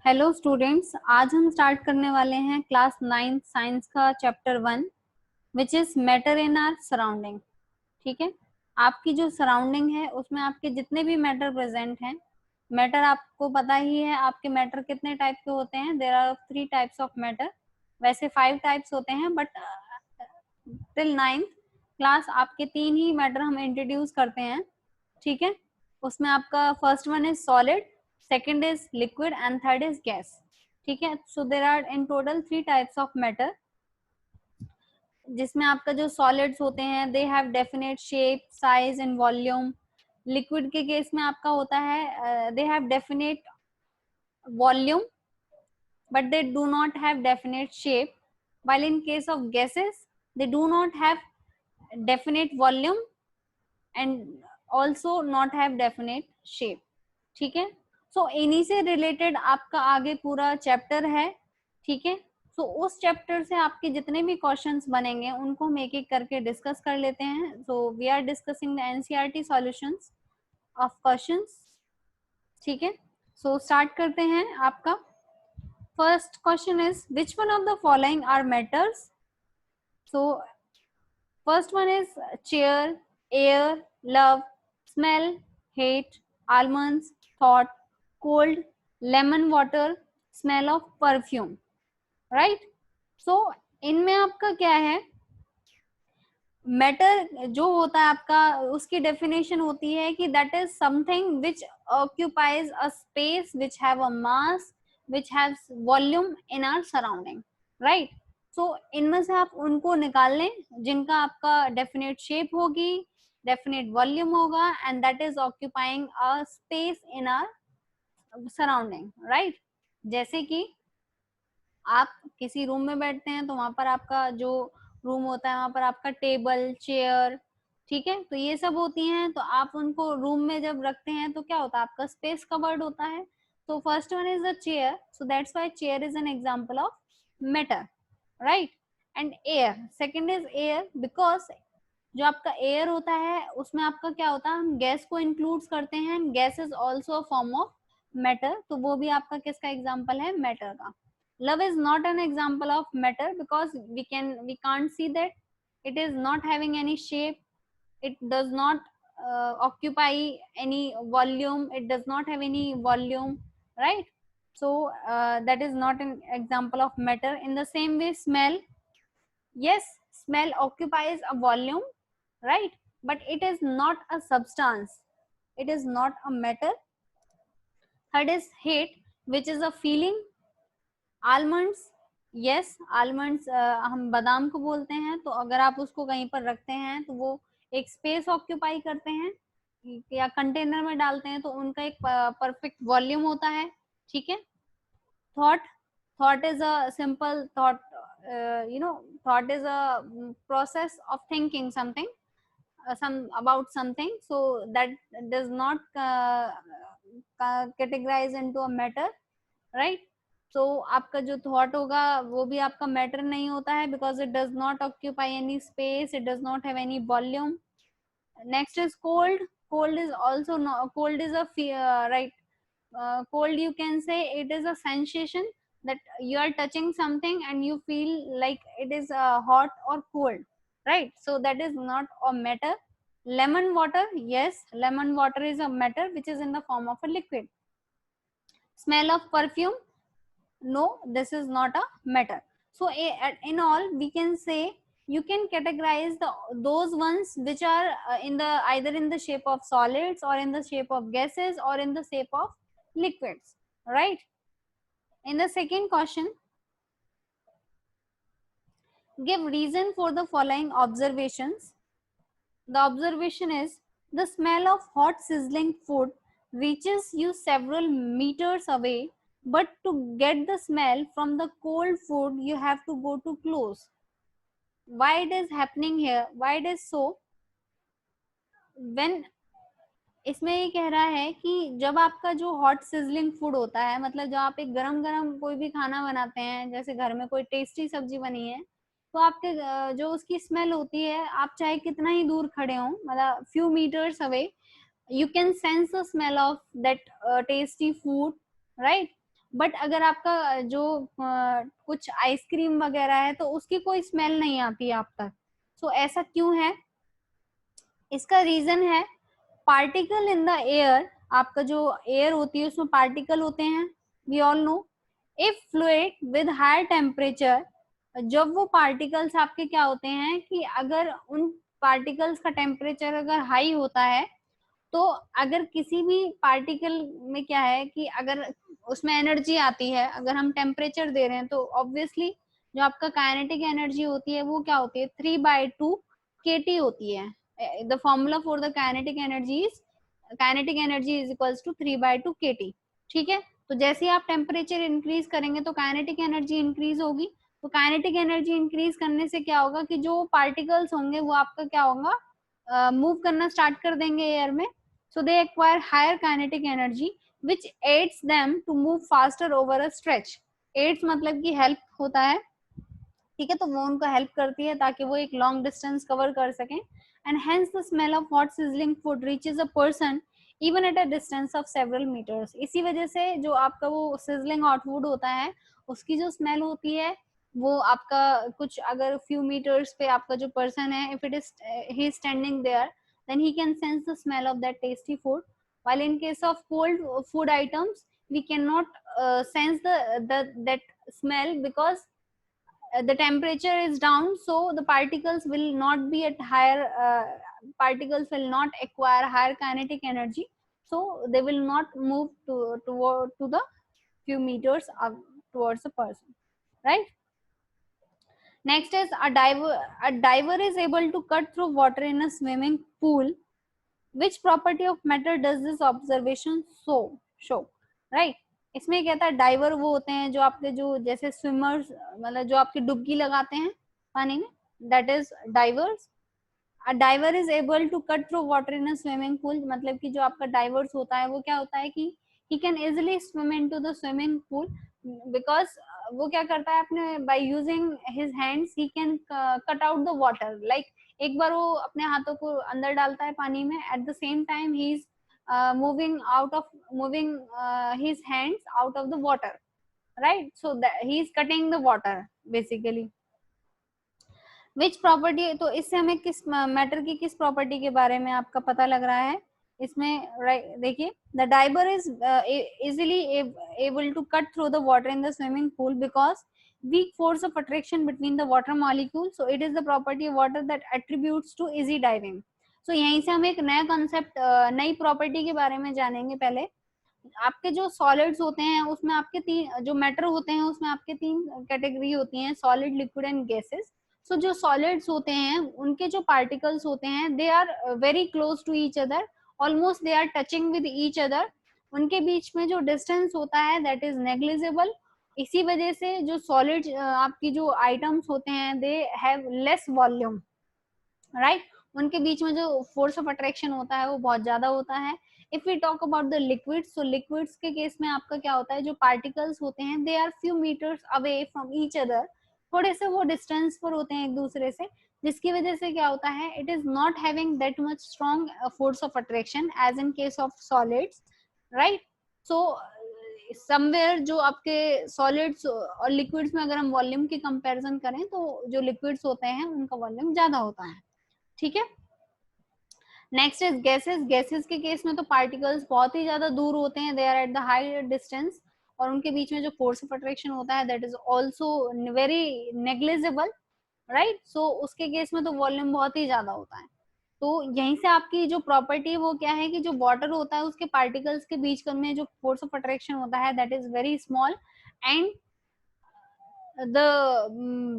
Hello students, आज हम start करने वाले हैं क्लास 9 साइंस का chapter 1 which is matter in our surrounding. ठीक है, आपकी जो सराउंडिंग है उसमें आपके जितने भी मैटर प्रेजेंट हैं, मैटर आपको पता ही है आपके मैटर कितने टाइप के होते हैं। There are 3 types of matter. वैसे 5 टाइप्स होते हैं बट टिल 9th क्लास आपके 3 ही मैटर हम इंट्रोड्यूस करते हैं। ठीक है, उसमें आपका first one is solid, second is liquid and third is gas. ठीक है, so there are in total 3 types of matter, जिसमें आपका जो सॉलिड्स होते हैं they have definite shape, size and volume. Liquid के केस में आपका होता है they have definite volume but they do not have definite shape, while in case of gases they do not have definite volume and also not have definite shape। ठीक है, सो इन्हीं से related आपका आगे पूरा चैप्टर है। ठीक है, सो उस चैप्टर से आपके जितने भी क्वेश्चंस बनेंगे उनको हम एक एक करके डिस्कस कर लेते हैं। So we are discussing the NCERT solutions of questions. ठीक है, सो स्टार्ट करते हैं। आपका first question is which one of the following are matters? So first one is chair, air, love, smell, hate, almonds, thought, cold, lemon water, smell of perfume, right? So इनमें आपका क्या है, matter जो होता है आपका उसकी डेफिनेशन होती है कि that is something which occupies a space which have a mass which haves volume in our surrounding, right? So इनमें से आप उनको निकाल लें जिनका आपका डेफिनेट शेप होगी, डेफिनेट वॉल्यूम होगा and that is occupying a space in our surrounding, right? जैसे कि आप किसी रूम में बैठते हैं तो वहां पर आपका जो रूम होता है वहां पर आपका टेबल, चेयर, ठीक है, तो ये सब होती हैं। तो आप उनको रूम में जब रखते हैं तो क्या होता है, आपका स्पेस कवर्ड होता है। तो first one is the chair, so that's why chair is an example of matter, right? And air, second is air, because जो आपका एयर होता है उसमें आपका क्या होता है, हम गैस को इंक्लूड करते हैं, gas is also a form of matter, तो वो भी आपका किसका एग्जाम्पल है, मैटर का। Love is not an example of matter because we can't see that, it is not having any shape, it does not occupy any volume, it does not have any volume, right? So that is not an example of matter. In the same way, smell, yes, smell occupies a volume, right? But it is not a substance, it is not a matter. Third is hate, which is a feeling. Almonds, yes, almonds हम बादाम को बोलते हैं, तो अगर आप उसको कहीं पर रखते हैं तो वो एक स्पेस ऑक्यूपाई करते हैं, या कंटेनर में डालते हैं तो उनका एक परफेक्ट वॉल्यूम होता है। ठीक है, thought, thought is a simple thought, thought is a process of thinking something, some about something, so that does not categorize into a matter, right? तो आपका जो थॉट होगा वो भी आपका मैटर नहीं होता है, because it does not occupy any space, it does not have any volume. Next is cold, cold is also cold is a right, cold you can say it is a sensation that you are touching something and you feel like it is hot or cold, right? So that is not a matter. Lemon water, yes, lemon water is a matter which is in the form of a liquid. Smell of perfume, no, this is not a matter. So in all we can say you can categorize those ones which are in the either in the shape of solids or in the shape of gases or in the shape of liquids, right? In the second question, give reason for the following observations. The observation is the smell of hot sizzling food reaches you several meters away, but to get the smell from the cold food you have to go too close. Why it is happening here, why it is so? When इसमें ये कह रहा है कि जब आपका जो hot sizzling food होता है, मतलब जब आप एक गरम गरम कोई भी खाना बनाते हैं, जैसे घर में कोई टेस्टी सब्जी बनी है, तो आपके जो उसकी स्मेल होती है, आप चाहे कितना ही दूर खड़े हों, मतलब few meters away, you can sense the smell of that tasty food, right? But अगर आपका जो कुछ आइसक्रीम वगैरह है तो उसकी कोई स्मेल नहीं आती है आप तक। सो ऐसा क्यों है? इसका रीजन है पार्टिकल इन द एयर। आपका जो एयर होती है उसमें पार्टिकल होते हैं, we all know. If fluid with higher temperature, जब वो पार्टिकल्स आपके क्या होते हैं कि अगर उन पार्टिकल्स का टेम्परेचर अगर हाई होता है, तो अगर किसी भी पार्टिकल में क्या है कि अगर उसमें एनर्जी आती है, अगर हम टेम्परेचर दे रहे हैं तो ऑब्वियसली जो आपका काइनेटिक एनर्जी होती है वो क्या होती है, 3/2 kT होती है। The formula for the kinetic energy is equals to 3/2 kT। ठीक है, तो जैसे ही आप टेम्परेचर इंक्रीज करेंगे तो काइनेटिक एनर्जी इंक्रीज होगी। तो काइनेटिक एनर्जी इंक्रीज करने से क्या होगा कि जो पार्टिकल्स होंगे वो आपका क्या होगा, मूव करना स्टार्ट कर देंगे एयर में। So they acquire higher kinetic energy which aids them to move faster over a stretch. Aids मतलब कि help होता है, ठीक है, तो वो उनको हेल्प करती है ताकि वो एक लॉन्ग डिस्टेंस कवर कर सकें। And hence the smell of hot sizzling food reaches a person even at a distance of several meters. इसी वजह से जो आपका वो सिजलिंग हॉट फूड होता है उसकी जो स्मेल होती है वो आपका कुछ अगर फ्यू मीटर्स पे आपका जो पर्सन है, if it is he is standing there, then he can sense the smell of that tasty food, while in case of cold food items we cannot sense the that smell because the temperature is down, so the particles will not be at higher particles will not acquire higher kinetic energy, so they will not move to the few meters up towards the person, right? Next is a diver is able to cut through water in a swimming pool. Which property of matter does this observation show? Right? इसमें कहता है driver वो होते हैं जो आपके जो जैसे स्विमर्स, मतलब जो आपकी डुबकी लगाते हैं पानी में, that is divers. A diver is able to cut through water in a swimming pool, मतलब कि जो आपका डाइवर्स होता है वो क्या होता है कि he can easily swim into the swimming pool because वो क्या करता है अपने by using his hands he can cut out the water. Like एक बार वो अपने हाथों को अंदर डालता है पानी में, at the same time he is moving his hands out of the water, right? So that he is cutting the water basically. Which property, तो इससे हमें किस मैटर की किस प्रॉपर्टी के बारे में आपका पता लग रहा है इसमें, राइट? देखिए, the diver is easily able to cut through the water in the swimming pool because weak force of attraction between the water molecules, so it is the property of water that attributes to easy diving. So यहीं से हम एक नया concept, नई property के बारे में जानेंगे। पहले आपके जो सॉलिड्स होते हैं उसमें आपके तीन जो मैटर होते हैं उसमें आपके तीन कैटेगरी होती हैं, solid, liquid and gases. So जो सॉलिड्स होते हैं उनके जो पार्टिकल्स होते हैं they are very close to each other, almost they are touching with each other. उनके बीच में जो डिस्टेंस होता है दैट इज नेग्लिजिबल। इसी वजह से जो सॉलिड आपकी जो आइटम्स होते हैं they have less volume, right? उनके बीच में जो फोर्स ऑफ अट्रैक्शन होता है वो बहुत ज्यादा होता है। If we talk about the liquids, तो लिक्विड्स के केस में आपका क्या होता है, जो पार्टिकल्स होते हैं they are few meters away from each other, थोड़े से वो डिस्टेंस पर होते हैं एक दूसरे से, जिसकी वजह से क्या होता है, it is not having that much strong force of attraction as in case of solids, right? So somewhere जो आपके सॉलिड्स और लिक्विड्स में अगर हम वॉल्यूम की कंपैरिजन करें तो जो लिक्विड्स होते हैं उनका वॉल्यूम ज्यादा होता है, ठीक है? Next is gases. गैसेस के केस में तो पार्टिकल्स बहुत ही ज्यादा दूर होते हैं, they are at the high distance, और उनके बीच में जो फोर्स ऑफ अट्रैक्शन होता है that is also very negligible, right? So उसके केस में तो वॉल्यूम बहुत ही ज्यादा होता है। तो यहीं से आपकी जो प्रॉपर्टी वो क्या है कि जो वाटर होता है उसके पार्टिकल्स के बीच में जो फोर्स ऑफ अट्रैक्शन होता है that is very small, and the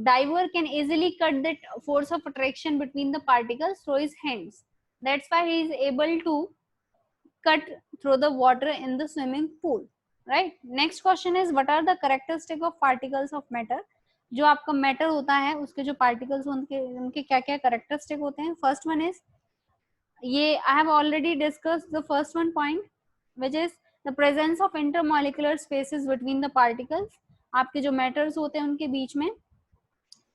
diver can easily cut that force of attraction between the particles through his hands. That's why he is able to cut through the water in the swimming pool, right? Next question is what are the characteristic of particles of matter? जो आपका matter होता है उसके जो particles उनके उनके क्या क्या कैरेक्टरिस्टिक होते हैं? फर्स्ट वन इज, ये आई have already discuss the first one point which is the presence of intermolecular spaces between the particles. आपके जो मैटर्स होते हैं उनके बीच में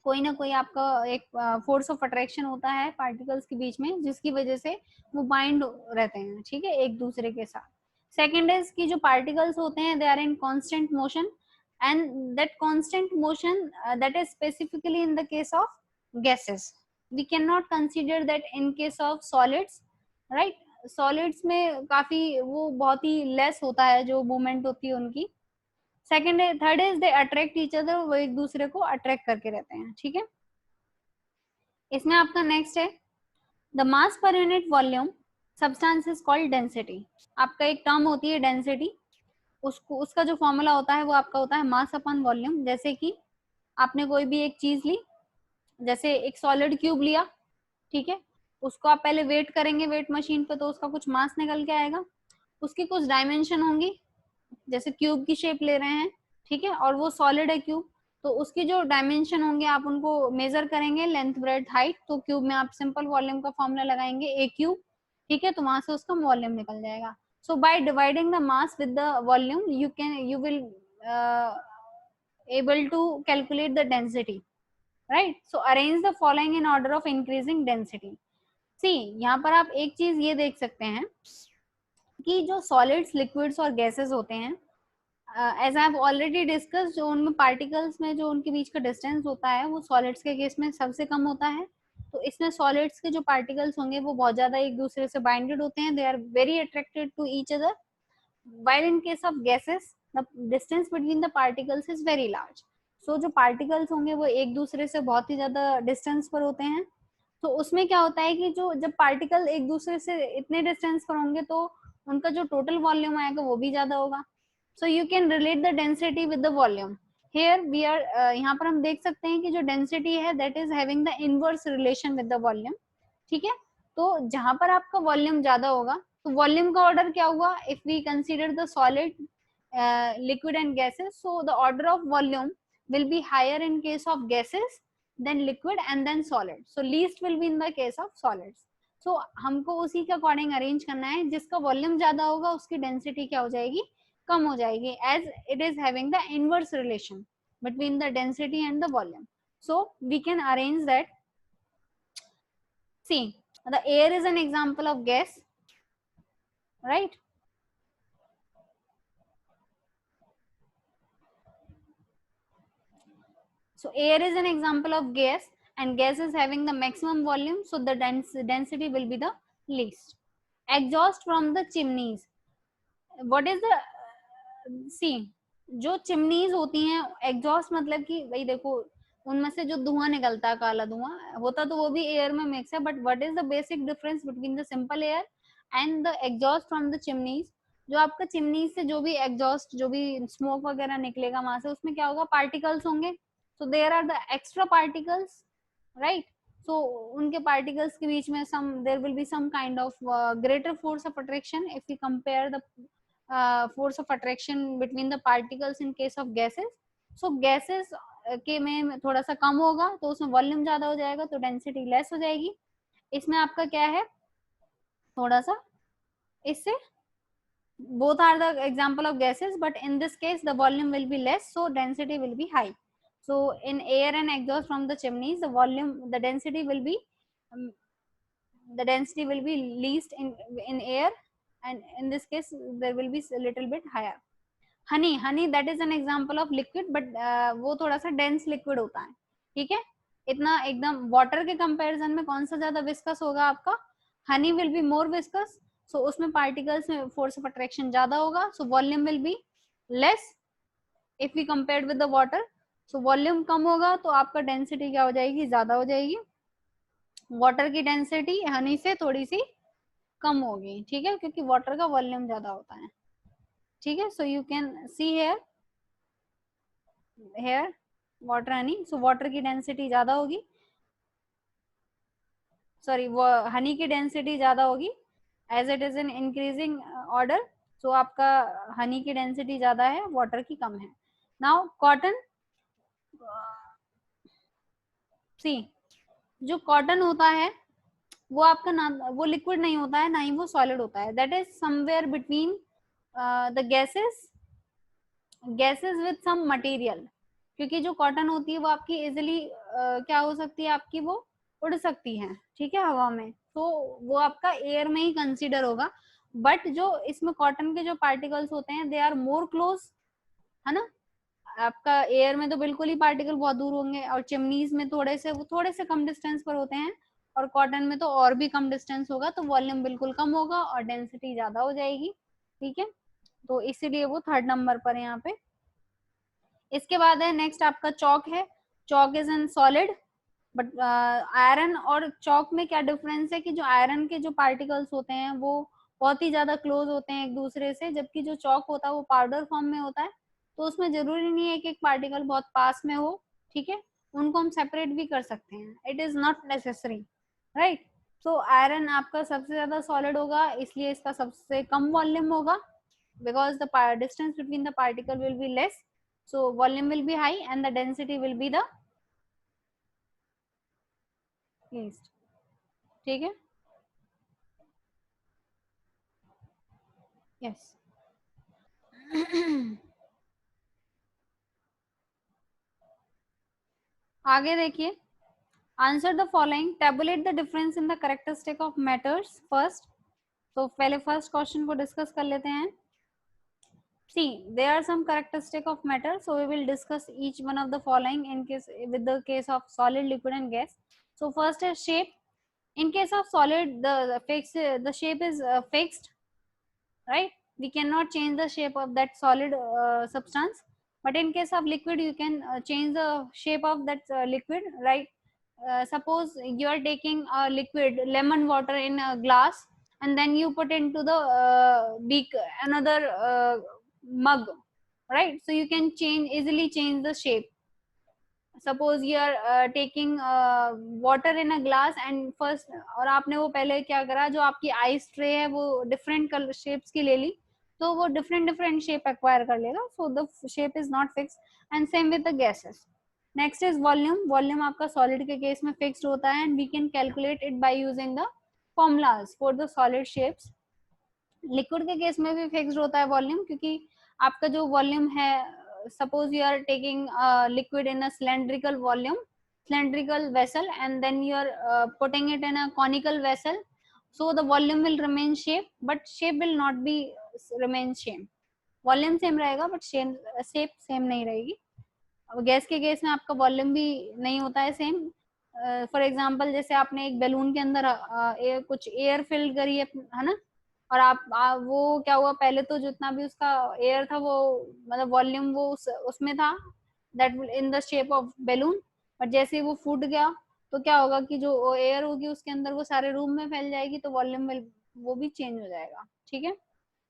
कोई ना कोई आपका एक फोर्स ऑफ अट्रैक्शन होता है पार्टिकल्स के बीच में, जिसकी वजह से वो बाइंड रहते हैं, ठीक है, एक दूसरे के साथ। सेकेंड इज कि जो पार्टिकल्स होते हैं they are in constant motion, and that constant motion that is specifically in the case of gases, we can not consider that in case of solids, right. Solids में काफी वो बहुत ही less होता है जो मूवमेंट होती है उनकी। सेकेंड है, third is they attract each other, वो एक दूसरे को अट्रैक्ट करके रहते हैं, ठीक है। इसमें आपका नेक्स्ट है the mass per unit volume substance is called density. आपका एक टर्म होती है डेंसिटी, उसको उसका जो फॉर्मूला होता है वो आपका होता है मास अपॉन वॉल्यूम। जैसे कि आपने कोई भी एक चीज ली, जैसे एक सॉलिड क्यूब लिया, ठीक है, उसको आप पहले वेट करेंगे वेट मशीन पे, तो उसका कुछ मास निकल के आएगा, उसकी कुछ डायमेंशन होंगी, जैसे क्यूब की शेप ले रहे हैं, ठीक है, और वो सॉलिड है क्यूब, तो उसकी जो डायमेंशन होंगे आप उनको मेजर करेंगे, लेंथ ब्रेड्थ हाइट, तो क्यूब में आप सिंपल वॉल्यूम का फॉर्मूला लगाएंगे ए क्यूब, ठीक है, तो वहां से उसका वॉल्यूम निकल जाएगा। So by dividing the mass with the volume you will able to calculate the density, right? So arrange the following in order of increasing density. See, यहाँ पर आप एक चीज ये देख सकते हैं कि जो सॉलिड्स लिक्विड्स और गैसेस होते हैं, as I have already discuss, जो उनमें पार्टिकल्स में जो उनके बीच का डिस्टेंस होता है वो सॉलिड्स के केस में सबसे कम होता है। तो इसमें सॉलिड्स के जो पार्टिकल्स होंगे वो बहुत ज्यादा एक दूसरे से बाइंडेड होते हैं, they are very attracted to each other, while in case of gases the distance between the particles is very large. So जो particles होंगे वो एक दूसरे से बहुत ही ज्यादा डिस्टेंस पर होते हैं। तो उसमें क्या होता है कि जो जब पार्टिकल एक दूसरे से इतने डिस्टेंस पर होंगे तो उनका जो टोटल वॉल्यूम आएगा वो भी ज्यादा होगा। So you can relate the density with the volume. Here we are, यहाँ पर हम देख सकते हैं कि जो डेंसिटी है that is having the inverse relation with the volume, ठीक है। तो जहां पर आपका वॉल्यूम ज्यादा होगा, तो वॉल्यूम का ऑर्डर क्या हुआ, if we consider the solid, liquid and gases, so the order of volume will be higher in case of gases then liquid and then solid, so least will be in the case of solids. So हमको उसी के according arrange करना है, जिसका volume ज्यादा होगा उसकी density क्या हो जाएगी, कम हो जाएगी, as it is having the inverse relation between the density and the volume. So we can arrange that. See, the air is an example of gas, right? So air is an example of gas, and gas is having the maximum volume, so the density will be the least. Exhaust from the chimneys. What is the see, जो chimneys होती हैं, exhaust मतलब कि भाई देखो उनमें से जो धुआं निकलता है, काला धुआं होता तो वो भी एयर में मिक्स है, but what is the basic difference between the simple air and the exhaust from the chimneys. जो आपका चिमनी से जो भी एग्जॉस्ट, जो भी स्मोक वगैरह निकलेगा वहां से, उसमें क्या होगा, पार्टिकल्स होंगे, so there are the extra particles, right? So उनके particles के बीच में there will be some kind of greater force of attraction if we compare the force of attraction between the particles in case of gases. So gases के में थोड़ा सा कम होगा तो उसमें वॉल्यूम ज्यादा हो जाएगा, तो डेंसिटी लेस हो जाएगी। इसमें आपका क्या है, थोड़ा सा इससे both are the example of gases, but in this case the volume will be less, so density will be high. So in air and exhaust from the chimneys, the volume, the density will be least in air, and in this case there will be a little bit higher. Honey that is an example of liquid, but वो थोड़ा सा dense liquid होता है, ठीक है। इतना एकदम water के comparison में कौन सा ज्यादा viscous होगा आपका, honey will be more viscous, so उसमें particles में force of attraction ज्यादा होगा, so volume will be less if we compared with the water. So volume कम होगा तो आपका density क्या हो जाएगी, ज्यादा हो जाएगी। वाटर की डेंसिटी हनी से थोड़ी सी कम होगी, ठीक है, क्योंकि वाटर का वॉल्यूम ज्यादा होता है, ठीक है। So you can see here water honey, so water की डेंसिटी ज्यादा होगी, सॉरी हनी की डेंसिटी ज्यादा होगी as it is in increasing order, so आपका हनी की डेंसिटी ज्यादा है, वाटर की कम है। नाउ कॉटन, सी जो कॉटन होता है वो आपका ना, वो लिक्विड नहीं होता है ना ही वो सॉलिड होता है, that is somewhere between the gases with some material, क्योंकि जो कॉटन होती है वो आपकी इजिली क्या हो सकती है, आपकी वो उड़ सकती है, ठीक है, हवा में, तो वो आपका एयर में ही कंसीडर होगा, बट जो इसमें कॉटन के जो पार्टिकल्स होते हैं दे आर मोर क्लोज, है ना। आपका एयर में तो बिल्कुल ही पार्टिकल बहुत दूर होंगे, और चिमनीज में थोड़े से कम डिस्टेंस पर होते हैं, और कॉटन में तो और भी कम डिस्टेंस होगा, तो वॉल्यूम बिल्कुल कम होगा और डेंसिटी ज्यादा हो जाएगी, ठीक है। तो इसीलिए वो थर्ड नंबर पर है यहाँ पे। इसके बाद है नेक्स्ट आपका चौक है। Chalk is an solid, but iron और चौक में क्या डिफरेंस है कि जो आयरन के जो पार्टिकल्स होते हैं वो बहुत ही ज्यादा क्लोज होते हैं एक दूसरे से, जबकि जो चौक होता है वो पाउडर फॉर्म में होता है, तो उसमें जरूरी नहीं है कि एक पार्टिकल बहुत पास में हो, ठीक है, उनको हम सेपरेट भी कर सकते हैं, it is not necessary, right. तो आयरन आपका सबसे ज्यादा सॉलिड होगा, इसलिए इसका सबसे कम वॉल्यूम होगा, because the distance between the particle will be less, so volume will be high and the density will be the least, ठीक है। यस आगे देखिए, answer the following, tablet the difference in the characteristic of matters first. तो पहले first question को discuss कर लेते हैं। See, there are some characteristic of matter, so we will discuss each one of the following in case with the case of solid, liquid and gas. So first is shape. In case of solid, the shape is fixed, right? We cannot change the shape of that solid substance, but in case of liquid you can change the shape of that liquid, right? Suppose you are taking a liquid lemon water in a glass, and then you put into the beak another mug, right? So you can easily change the shape. Suppose you are taking water in a glass and first, और आपने वो पहले क्या करा, जो आपकी ice tray है वो डिफरेंट कलर शेप्स की ले ली, तो वो डिफरेंट डिफरेंट शेप एक्वायर कर लेगा, so the shape is not fix, and same with the gases. Next is volume. Volume आपका सॉलिड के केस में फिक्स्ड होता है, and we can calculate it by using the formulas for the solid shapes. Liquid के case में भी fixed होता है वॉल्यूम, क्योंकि आपका जो वॉल्यूम है, suppose you are taking liquid in a cylindrical vessel, and then you are putting it in a conical vessel, so the volume will remain shape, but shape will not be remain same। Volume same रहेगा but shape same नहीं रहेगी। अब gas के case में आपका volume भी नहीं होता है सेम। फॉर एग्जांपल, जैसे आपने एक बैलून के अंदर कुछ एयर फिल करी है ना, और वो क्या हुआ, पहले तो जितना भी उसका एयर था वो मतलब वॉल्यूम वो उसमें था, that in the shape of balloon, but जैसे ही वो फूट गया तो क्या होगा कि जो एयर होगी उसके अंदर वो सारे रूम में फैल जाएगी, तो वॉल्यूम वो भी चेंज हो जाएगा, ठीक है।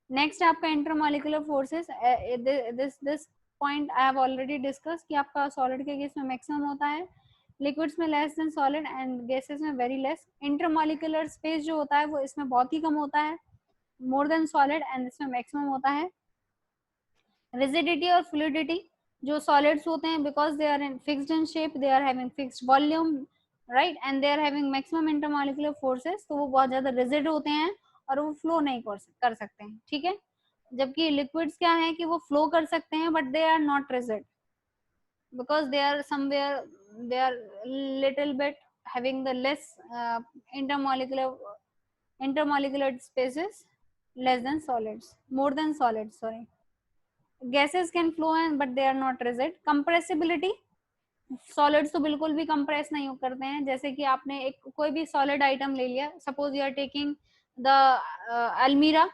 नेक्स्ट आपका intermolecular forces, this point I have already discuss कि आपका सॉलिड के केस में मैक्सिमम होता है, लिक्विड्स में less than solid, and gases में वेरी लेस। इंटरमॉलिक्यूलर स्पेस जो होता है वो इसमें बहुत ही कम होता है, मोर देन सॉलिड, एंड इसमें मैक्सिमम होता है। रिजिडिटी और फ्लूइडिटी, जो सॉलिड्स होते हैं because they are in fixed in shape, they are having fixed volume, right, and they are having maximum intermolecular forces, तो वो बहुत ज्यादा रिजिड होते हैं और वो फ्लो नहीं कर सकते हैं, ठीक है। जबकि लिक्विड्स क्या है कि वो फ्लो कर सकते हैं, but they are not rigid because they are somewhere, they are little bit having the less intermolecular spaces, less than solids, more than solids, sorry। gases can flow and but they are not rigid। compressibility, solids तो बिल्कुल भी compress नहीं करते हैं, जैसे कि आपने एक कोई भी सॉलिड आइटम ले लिया, suppose you are taking the अलमीरा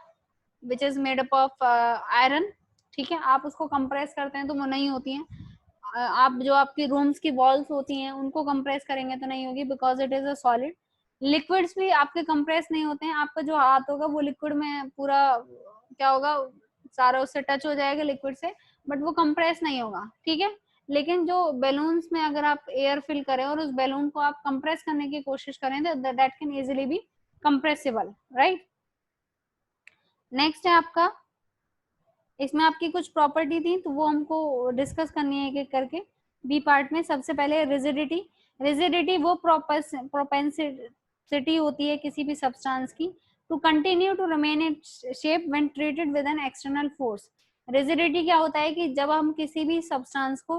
which is made up of iron, ठीक है, आप उसको कंप्रेस करते हैं तो वो नहीं होती हैं। आप जो आपकी रूम्स की वॉल्स होती हैं उनको कंप्रेस करेंगे तो नहीं होगी, because it is a solid. Liquids भी आपके कंप्रेस नहीं होते हैं, आपका जो हाथ होगा वो लिक्विड में पूरा क्या होगा, सारा उससे टच हो जाएगा लिक्विड से, बट वो कंप्रेस नहीं होगा, ठीक है। लेकिन जो बैलून्स में अगर आप एयर फिल करें और उस बैलून को आप कंप्रेस करने की कोशिश करें तो that can easily B compressible, right. Next है आपका, इसमें आपकी कुछ प्रॉपर्टी थी तो वो हमको डिस्कस करनी है एक एक करके बी पार्ट में। सबसे पहले रिजिडिटी। रिजिडिटी वो प्रोपेंसिटी होती है किसी भी सब्सटेंस की to continue to remain in shape when treated with an external force. Rigidity क्या होता है कि जब हम किसी भी सब्सटेंस को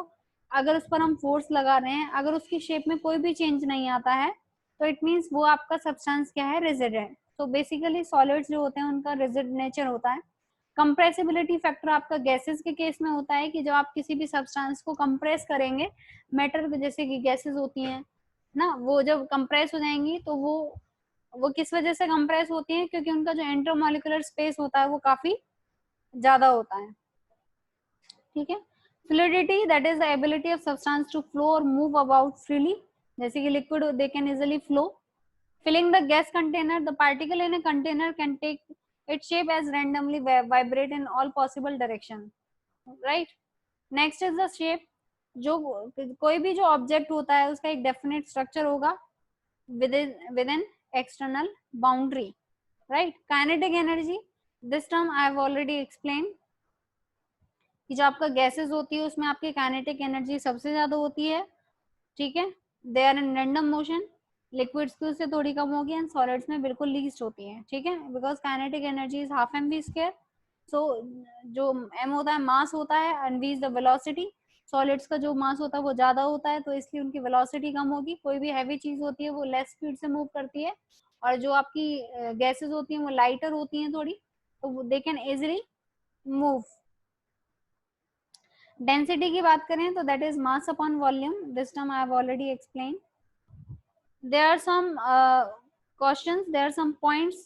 अगर उस पर हम फोर्स लगा रहे हैं, अगर उसकी शेप में कोई भी चेंज नहीं आता है तो इट मीन्स वो आपका सब्सटेंस क्या है, रिजिड है। तो बेसिकली सॉलिड्स जो होते हैं उनका रिजिड नेचर होता है। कंप्रेसिबिलिटी फैक्टर आपका गैसेस के केस में होता है कि जब आप किसी भी सब्सटेंस को कंप्रेस करेंगे, मैटर जैसे कि गैसेस होती हैं ना, वो जब कंप्रेस हो जाएंगी तो वो किस वजह से कंप्रेस होती हैं, क्योंकि उनका जो इंटरमॉलिक्यूलर स्पेस होता है वो काफी ज्यादा होता है। ठीक है। Fluidity that is the ability of substance to flow और मूव अबाउट फ्रीली, जैसे कि liquid they can easily flow. Filling the gas container, the particle in a container can take its shape as randomly vibrate in all possible direction, right? Next is the shape. जो कोई भी जो object होता है उसका एक definite structure होगा within external boundary, right? Kinetic energy, this term I have already explained कि जो आपका गैसेस होती है उसमें आपकी काइनेटिक एनर्जी सबसे ज्यादा होती है। ठीक है। They are in random motion, liquids की उससे थोड़ी कम होगी एंड सॉलिड्स में बिल्कुल लीस्ट होती है। ठीक है, because kinetic energy is half M V square. So जो एम होता है मास होता है and V is the velocity. Solids का जो मास होता है वो ज्यादा होता है तो इसलिए उनकी वेलोसिटी कम होगी। कोई भी हैवी चीज होती है वो लेस स्पीड से मूव करती है और जो आपकी गैसेस होती हैं वो लाइटर होती हैं थोड़ी, तो दे कैन इजिली मूव। डेंसिटी की बात करें तो that is mass upon volume, this term I have already explain. There are some questions, there are some points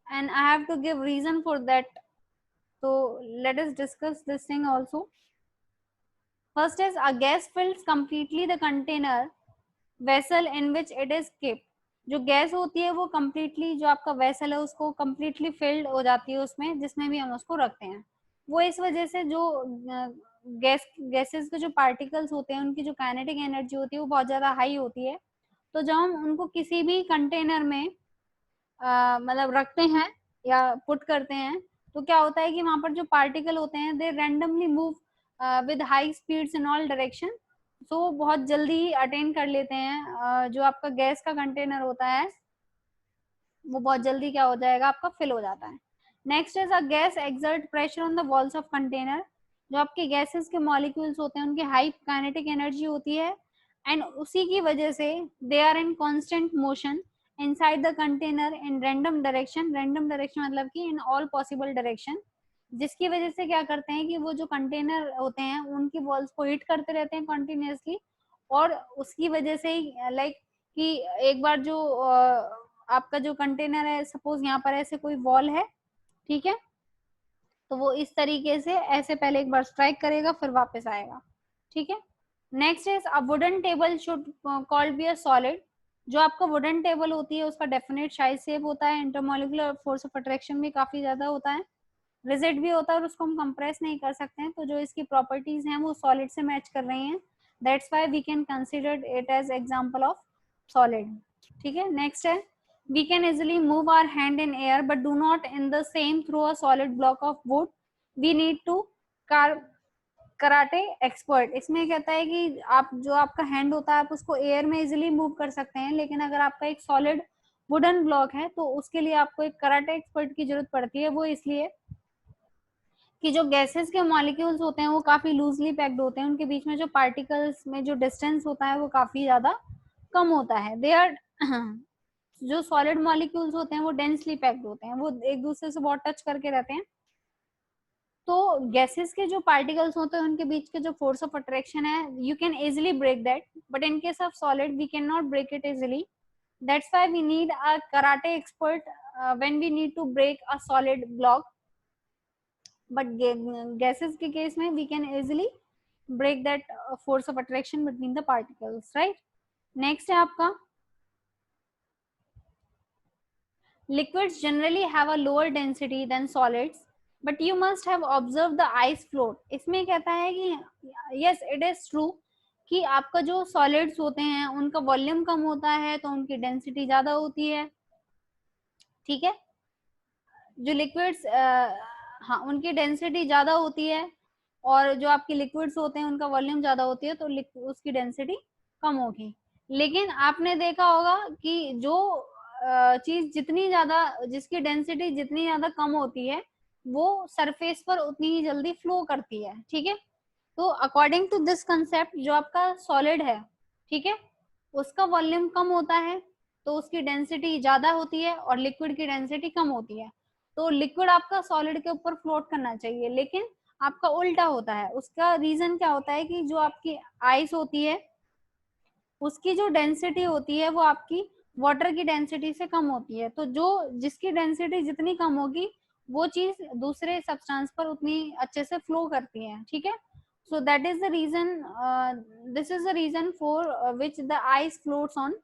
and I have to give reason for that, so let us discuss this thing also. First is a gas fills completely the container vessel in which it is kept। जो gas होती है वो completely जो आपका vessel है उसको completely filled हो जाती है उसमें जिसमें भी हम उसको रखते हैं। वो इस वजह से जो गैसेस के जो पार्टिकल्स होते हैं उनकी जो काइनेटिक एनर्जी होती है वो बहुत ज्यादा हाई होती है। तो जब हम उनको किसी भी कंटेनर में मतलब रखते हैं या पुट करते हैं तो क्या होता है कि वहां पर जो पार्टिकल होते हैं they randomly move with high speeds in all direction. So बहुत जल्दी ही अटेन कर लेते हैं जो आपका गैस का कंटेनर होता है वो बहुत जल्दी क्या हो जाएगा आपका फिल हो जाता है। Next is a gas exert pressure on the walls of container. जो आपके गैसेस के मॉलिक्यूल्स होते हैं उनकी हाई काइनेटिक एनर्जी होती है एंड उसी की वजह से they are in constant motion inside the container in random direction. Random direction मतलब कि इन ऑल पॉसिबल डायरेक्शन, जिसकी वजह से क्या करते हैं कि वो जो कंटेनर होते हैं उनकी वॉल्स को हिट करते रहते हैं कंटिन्यूअसली और उसकी वजह से ही लाइक कि एक बार जो आपका जो कंटेनर है सपोज यहाँ पर ऐसे कोई वॉल है, ठीक है, तो वो इस तरीके से ऐसे पहले एक बार स्ट्राइक करेगा फिर वापस आएगा। ठीक है। Next is a wooden table should called be a solid. जो आपका वुडन टेबल होती है उसका डेफिनेट साइज शेप होता है, इंटरमोलिकुलर फोर्स ऑफ अट्रैक्शन भी काफी ज्यादा होता है, रिजिड भी होता है और उसको हम कंप्रेस नहीं कर सकते हैं। तो जो इसकी प्रॉपर्टीज हैं वो सॉलिड से मैच कर रही हैं, that's why we can consider it as example of solid. ठीक है। नेक्स्ट है we can easily move our hand in air but do not in the same through a solid block of wood, we need to karate expert. इसमें कहता है कि आप जो आपका हैंड होता है आप उसको एयर में इजिली मूव कर सकते हैं, लेकिन अगर आपका एक सॉलिड वुडन ब्लॉक है तो उसके लिए आपको एक कराटे एक्सपर्ट की जरूरत पड़ती है। वो इसलिए कि जो गैसेस के मॉलिक्यूल्स होते हैं वो काफी लूजली पैक्ड होते हैं, उनके बीच में जो पार्टिकल्स में जो डिस्टेंस होता है वो काफी ज्यादा कम होता है। दे आर जो सॉलिड मॉलिक्यूल्स होते हैं वो डेंसली पैक्ड होते हैं, वो एक दूसरे से बहुत टच करके रहते हैं। तो गैसेस के जो पार्टिकल्स होते हैं उनके बीच के जो फोर्स ऑफ अट्रैक्शन है you can easily break that, but in case of solid we can not break it easily, that's why we need a karate expert when we need to break a solid block, but gases के case में we can easily break that force of attraction between the particles, right. Next है आपका liquids generally have a lower density than solids but you must have observed the ice float। इसमें कहता है कि yes it is true कि आपका जो solids होते हैं उनका वॉल्यूम कम होता है तो उनकी डेंसिटी ज्यादा होती है। ठीक है। जो लिक्विड्स हाँ उनकी डेंसिटी ज्यादा होती है और जो आपके लिक्विड्स होते हैं उनका वॉल्यूम ज्यादा होती है तो उसकी डेंसिटी कम होगी। लेकिन आपने देखा होगा कि जो चीज जितनी ज्यादा जिसकी डेंसिटी जितनी ज्यादा कम होती है वो सरफेस पर उतनी ही जल्दी फ्लो करती है। ठीक है। तो अकॉर्डिंग टू दिस कंसेप्ट जो आपका सॉलिड है, ठीक है, उसका वॉल्यूम कम होता है तो उसकी डेंसिटी ज्यादा होती है और लिक्विड की डेंसिटी कम होती है। तो लिक्विड आपका सॉलिड के ऊपर फ्लोट करना चाहिए, लेकिन आपका उल्टा होता है। उसका रीजन क्या होता है कि जो आपकी आइस होती है उसकी जो डेंसिटी होती है वो आपकी वाटर की डेंसिटी से कम होती है। तो जो जिसकी डेंसिटी जितनी कम होगी वो चीज दूसरे सब्सटेंस पर उतनी अच्छे से फ्लो करती है, ठीक है। So that is the reason, this is the reason for which the ice floats on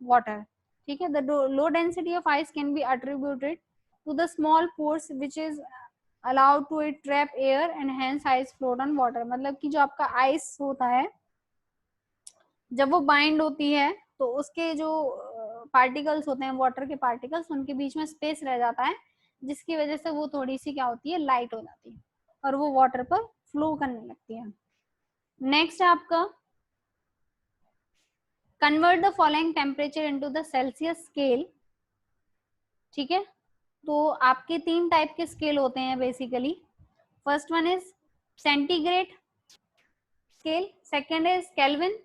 water, ठीक है। The low density of ice can be attributed to the small pores which is allowed to it trap air and hence ice float on water। मतलब कि जो आपका ice होता है जब वो बाइंड होती है तो उसके जो पार्टिकल्स होते हैं, वाटर के पार्टिकल्स, उनके बीच में स्पेस रह जाता है, जिसकी वजह से वो थोड़ी सी क्या होती है, लाइट हो जाती है और वो वाटर पर फ्लो करने लगती है। नेक्स्ट है आपका convert the following temperature into the Celsius scale, ठीक है। तो आपके 3 टाइप के स्केल होते हैं basically. First one is centigrade scale, second is kelvin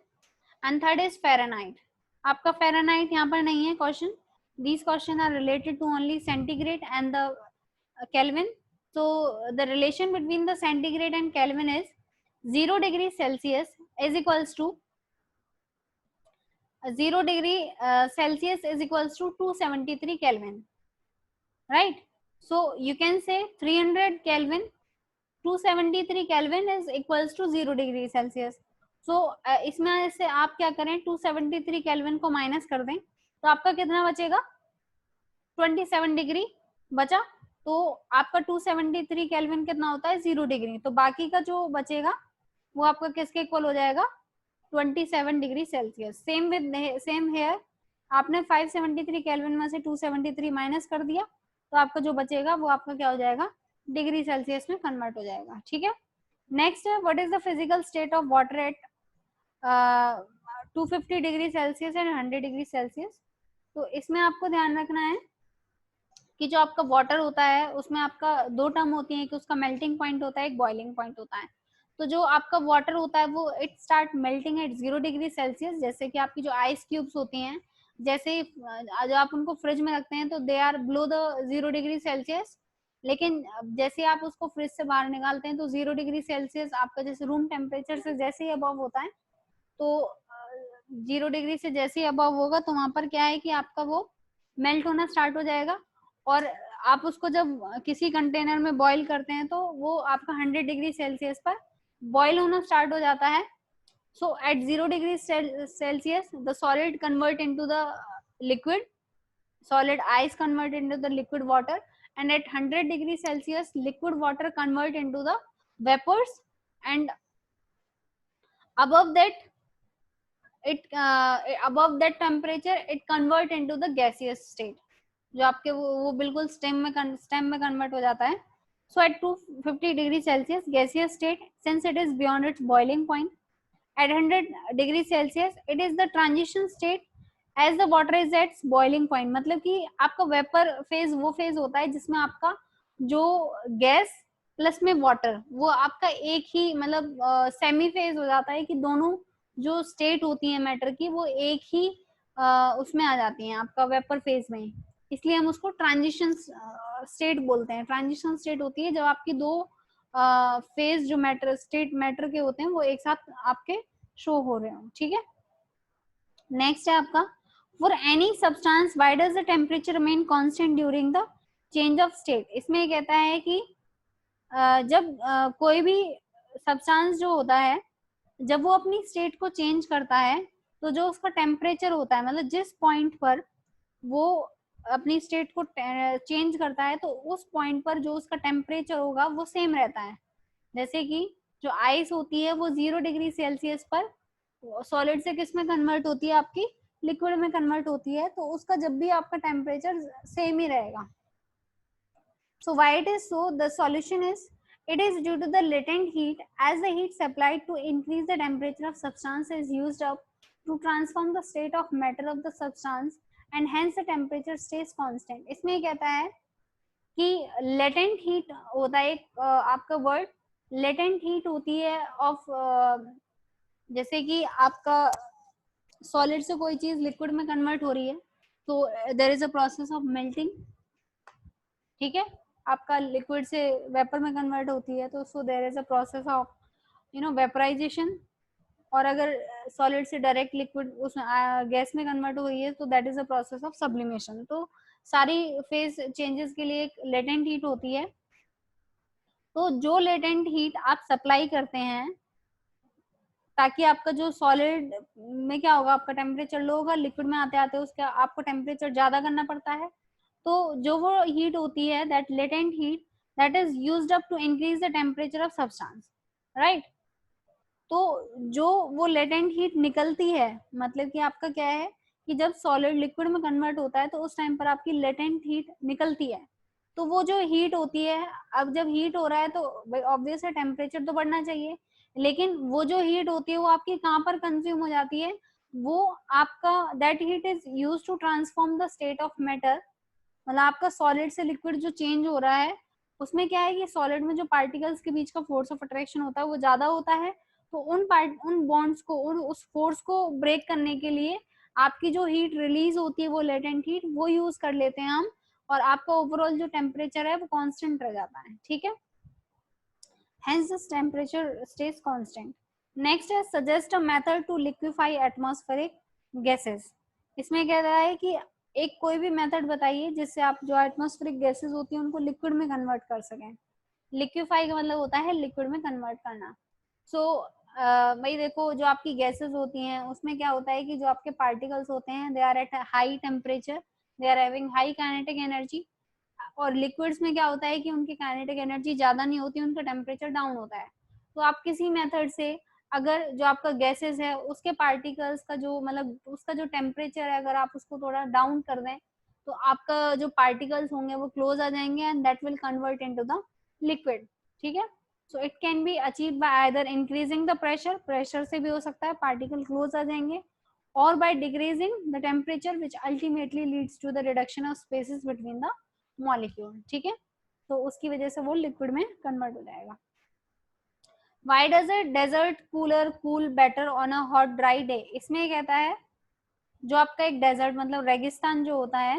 and third is Fahrenheit. आपका फ़ारेनहाइट यहाँ पर नहीं है question, these question are related to only centigrade and the Kelvin। so the relation between the centigrade and Kelvin is 0 degree Celsius is equals to 0 degree Celsius is equals to 273 Kelvin, right? So you can say 300 Kelvin 273 Kelvin is equals to 0 degree Celsius। so इसमें से आप क्या करें, 273 Kelvin को minus कर दें तो आपका कितना बचेगा, 27 डिग्री बचा। तो आपका 273 केल्विन कितना होता है, 0 डिग्री। तो बाकी का जो बचेगा वो आपका किसके इक्वल हो जाएगा, 27 degree Celsius. Same with same here, आपने 573 केल्विन में से 273 माइनस कर दिया तो आपका जो बचेगा वो आपका क्या हो जाएगा, डिग्री सेल्सियस में कन्वर्ट हो जाएगा, ठीक है। नेक्स्ट है what is the physical state of water at 250 degree Celsius and 100 degree Celsius. तो इसमें आपको ध्यान रखना है कि जो आपका वाटर होता है उसमें आपका 2 टर्म होती है, कि उसका मेल्टिंग पॉइंट होता है, एक बॉइलिंग पॉइंट होता है। तो जो आपका वाटर होता है वो it start melting at 0 degree Celsius. जैसे कि आपकी जो आइस क्यूब्स होती हैं, जैसे जो आप उनको फ्रिज में रखते हैं तो they are below the 0 degree Celsius, लेकिन जैसे आप उसको फ्रिज से बाहर निकालते हैं तो 0 डिग्री सेल्सियस आपका जैसे रूम टेम्परेचर से जैसे ही अबव होता है, तो 0 डिग्री से जैसे ही अबव होगा तो वहां पर क्या है कि आपका वो मेल्ट होना स्टार्ट हो जाएगा। और आप उसको जब किसी कंटेनर में बॉईल करते हैं तो वो आपका 100 डिग्री सेल्सियस पर बॉईल होना स्टार्ट हो जाता है। So at 0 degree Celsius the solid convert into the liquid, solid ice convert into the liquid water, and at 100 degree Celsius liquid water convert into the vapors, and above that above that temperature it convert into the gaseous state, जो आपके वो बिल्कुल stem में convert हो जाता है। So at 250 degree Celsius gaseous state, since it is beyond its boiling point, at 100 degree Celsius it is the transition state as the water is at boiling point. मतलब कि आपका वेपर फेज वो phase होता है जिसमें आपका जो gas plus में वाटर वो आपका एक ही मतलब सेमी फेज हो जाता है, कि दोनों जो स्टेट होती है मैटर की वो एक ही उसमें आ जाती हैं आपका वेपर फेज में, इसलिए हम उसको ट्रांजिशन स्टेट बोलते हैं। ट्रांजिशन स्टेट होती है जब आपकी दो फेज जो मैटर के होते हैं वो एक साथ आपके शो हो रहे हो, ठीक है। नेक्स्ट है आपका for any substance why does the temperature remain constant during the change of state. इसमें ये कहता है कि जब कोई भी सब्सटेंस जो होता है जब वो अपनी स्टेट को चेंज करता है तो जो उसका टेम्परेचर होता है, मतलब जिस पॉइंट पर वो अपनी स्टेट को चेंज करता है तो उस पॉइंट पर जो उसका टेम्परेचर होगा वो सेम रहता है। जैसे कि जो आइस होती है वो 0 डिग्री सेल्सियस पर सॉलिड से किस में कन्वर्ट होती है, आपकी लिक्विड में कन्वर्ट होती है, तो उसका जब भी आपका टेम्परेचर सेम ही रहेगा। So why it is so? The solution is it is due to the latent heat, as the heat supplied to increase the temperature of substance is used up to transform the state of matter of the substance and hence the temperature stays constant। इसमें कहता है कि latent heat होता है एक आपका word latent heat होती है ऑफ जैसे कि आपका सॉलिड से कोई चीज लिक्विड में कन्वर्ट हो रही है तो there is a process of melting, ठीक है, आपका लिक्विड से वेपर में कन्वर्ट होती है, तो so there is a process of vaporization. और अगर सॉलिड से डायरेक्ट लिक्विड उस गैस में कन्वर्ट हो रही है तो that is a process of sublimation. तो सारी फेज चेंजेस के लिए एक लेटेंट हीट होती है। तो जो लेटेंट हीट आप सप्लाई करते हैं ताकि आपका जो सॉलिड में क्या होगा, आपका टेम्परेचर लो होगा, लिक्विड में आते आते उसका आपको टेम्परेचर ज्यादा करना पड़ता है। तो जो वो हीट होती है, that latent heat, that is used up to increase the temperature of substance, right. तो जो वो लेटेंट हीट निकलती है, मतलब कि आपका क्या है कि जब सॉलिड लिक्विड में कन्वर्ट होता है तो उस टाइम पर आपकी लेटेंट हीट निकलती है। तो वो जो हीट होती है, अब जब हीट हो रहा है तो ऑब्वियस है टेम्परेचर तो बढ़ना चाहिए, लेकिन वो जो हीट होती है वो आपकी कहाँ पर कंज्यूम हो जाती है, वो आपका that heat is use to transform the state of matter. मतलब आपका सॉलिड से लिक्विड जो चेंज हो रहा है, उसमें क्या है कि सॉलिड में जो पार्टिकल्स के बीच का फोर्स ऑफ अट्रैक्शन होता है वो ज्यादा होता है। तो उन बॉन्ड्स को, उस फोर्स को ब्रेक करने के लिए आपकी जो हीट रिलीज होती है, वो लेटेंट हीट, वो यूज कर लेते हैं हम, और आपका ओवरऑल जो टेम्परेचर है वो कांस्टेंट रह जाता है, ठीक है। Hence, this temperature stays constant. Next is suggest a method to liquefy atmospheric gases. इसमें कह रहा है कि एक कोई भी मेथड बताइए जिससे आप जो एटमॉस्फेरिक गैसेस होती हैं उनको लिक्विड में कन्वर्ट कर सकें। लिक्विफाई का मतलब होता है लिक्विड में कन्वर्ट करना। सो भाई देखो, जो आपकी गैसेस होती हैं उसमें क्या होता है कि जो आपके पार्टिकल्स होते हैं they are at high temperature, they are having high kinetic energy. और लिक्विड्स में क्या होता है कि उनकी काइनेटिक एनर्जी ज्यादा नहीं होती, उनका टेम्परेचर डाउन होता है। तो आप किसी मेथड से अगर जो आपका गैसेस है उसके पार्टिकल्स का जो मतलब उसका जो टेम्परेचर है, अगर आप उसको थोड़ा डाउन कर दें तो आपका जो पार्टिकल्स होंगे वो क्लोज आ जाएंगे and that will convert into the liquid, ठीक है। So it can be achieve by either increasing the pressure, pressure से भी हो सकता है, पार्टिकल क्लोज आ जाएंगे, और by decreasing the temperature which ultimately leads to the reduction of spaces between the molecule, ठीक है। तो उसकी वजह से वो लिक्विड में कन्वर्ट हो जाएगा। Why does a desert cooler cool better on a hot dry day? इसमें कहता है जो आपका एक डेजर्ट मतलब रेगिस्तान जो होता है,